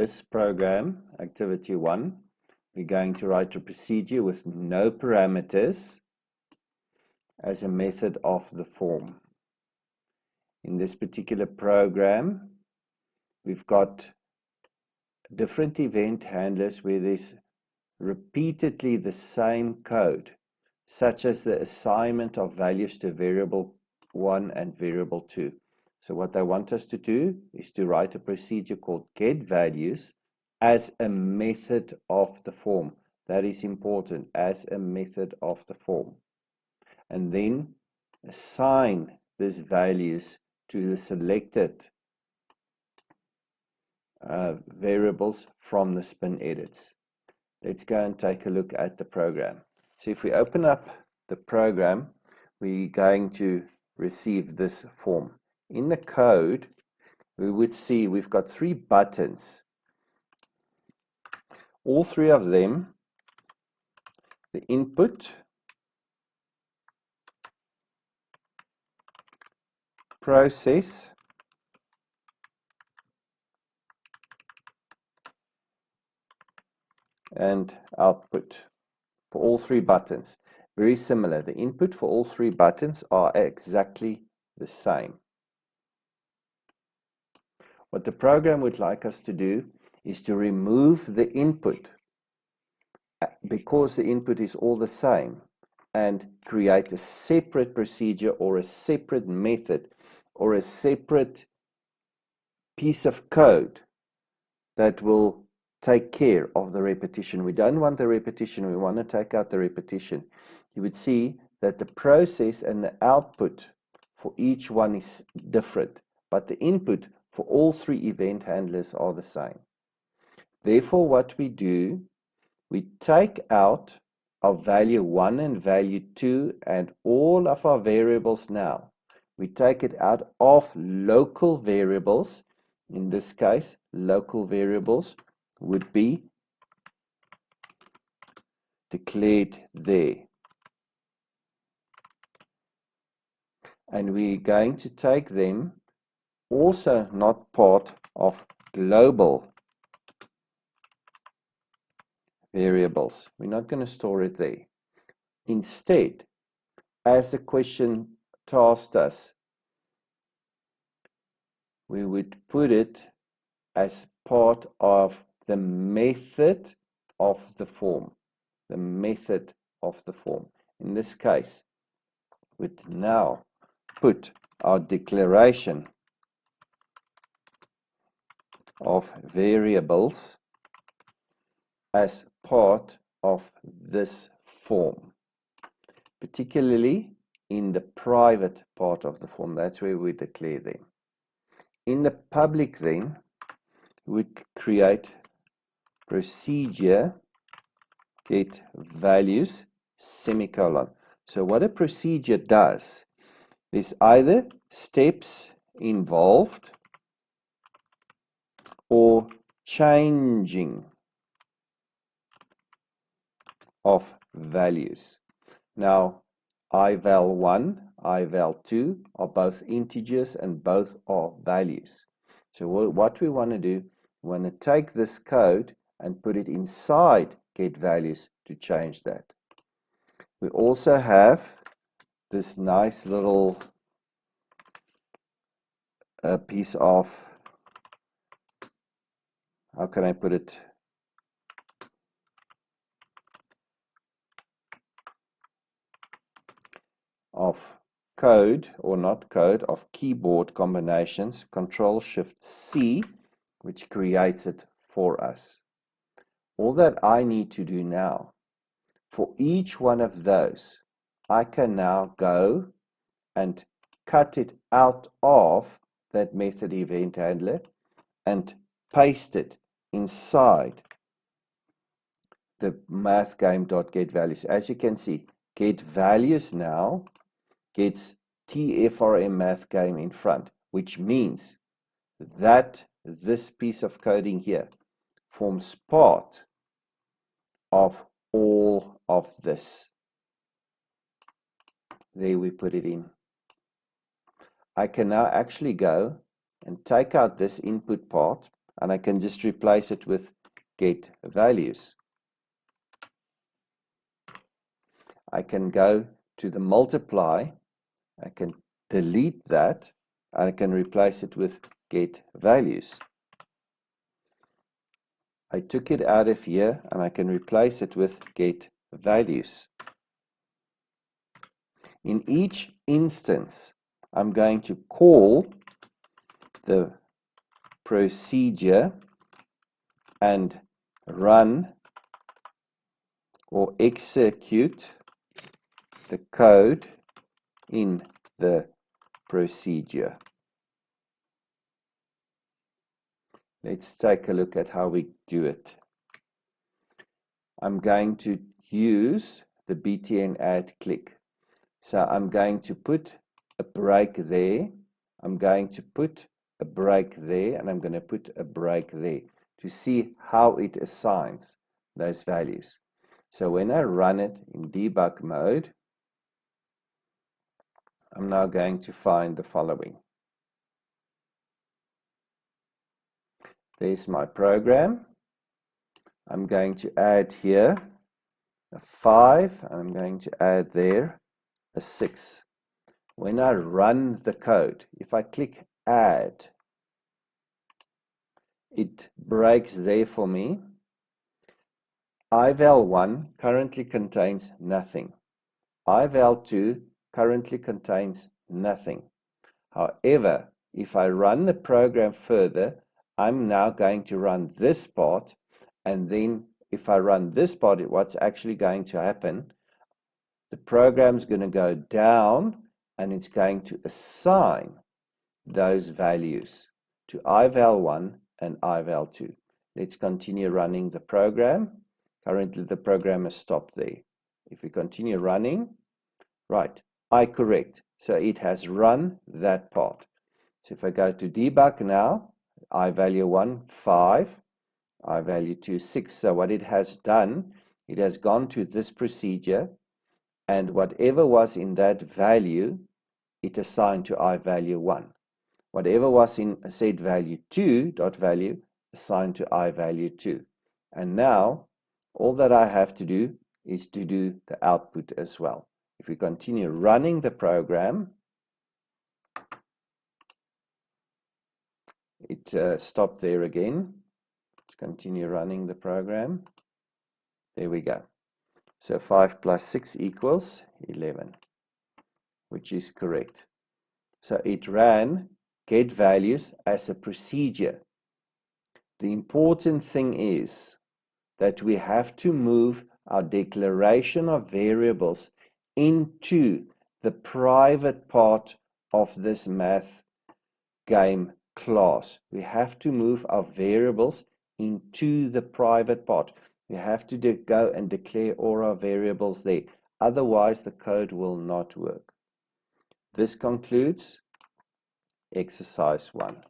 this program, activity 1, we're going to write a procedure with no parameters as a method of the form. In this particular program, we've got different event handlers where there's repeatedly the same code, such as the assignment of values to variable 1 and variable 2. So what they want us to do is to write a procedure called getValues as a method of the form. That is important, as a method of the form. And then assign these values to the selected variables from the spin edits. Let's go and take a look at the program. So if we open up the program, we're going to receive this form. In the code, we would see we've got 3 buttons. All 3 of them, the input, process, and output for all 3 buttons. Very similar. The input for all 3 buttons are exactly the same. What the program would like us to do is to remove the input because the input is all the same and create a separate procedure or a separate method or a separate piece of code that will take care of the repetition. We don't want the repetition, we want to take out the repetition. You would see that the process and the output for each one is different, but the input for all 3 event handlers are the same. Therefore, what we do, we take out our value 1 and value 2 and all of our variables now. We take it out of local variables. In this case, local variables would be declared there. And we're going to take them also not part of global variables. We're not going to store it there. Instead, as the question tasked us, we would put it as part of the method of the form. The method of the form. In this case, we'd now put our declaration of variables as part of this form, particularly in the private part of the form. That's where we declare them. In the public then, we create procedure getValues semicolon. So what a procedure does, there's either steps involved or changing of values. Now, ival1, ival2 are both integers and both are values. So what we want to do, we want to take this code and put it inside getValues to change that. We also have this nice little piece of, how can I put it? Of code, or not code, of keyboard combinations, Control-Shift-C, which creates it for us. All that I need to do now, for each one of those, I can now go and cut it out of that method event handler and paste it inside the mathgame.getValues. As you can see, getValues now gets TFRM math game in front, which means that this piece of coding here forms part of all of this. There we put it in. I can now actually go and take out this input part, and I can just replace it with get values. I can go to the multiply, I can delete that, and I can replace it with get values. I took it out of here and I can replace it with get values. In each instance, I'm going to call the procedure and run or execute the code in the procedure. Let's take a look at how we do it. I'm going to use the btn add click. So I'm going to put a break there, I'm going to put a break there, and I'm going to put a break there to see how it assigns those values. So when I run it in debug mode, I'm now going to find the following. There's my program. I'm going to add here a 5, and I'm going to add there a 6. When I run the code, if I click add, it breaks there for me. ival1 currently contains nothing. ival2 currently contains nothing. However, if I run the program further, I'm now going to run this part, and then if I run this part, what's actually going to happen, the program's going to go down and it's going to assign those values to ival1 and ival2. Let's continue running the program. Currently the program has stopped there. If we continue running, right, correct. So it has run that part. So if I go to debug now, ivalue1 5, ivalue2 6. So what it has done, it has gone to this procedure, and whatever was in that value, it assigned to ivalue1. Whatever was in set value2 dot value, assigned to ivalue2. And now all that I have to do is to do the output as well. If we continue running the program, it stopped there again. Let's continue running the program. There we go. So 5 plus 6 equals 11, which is correct. So it ran get values as a procedure. The important thing is that we have to move our declaration of variables into the private part of this math game class. We have to move our variables into the private part. We have to go and declare all our variables there. Otherwise, the code will not work. This concludes exercise 1.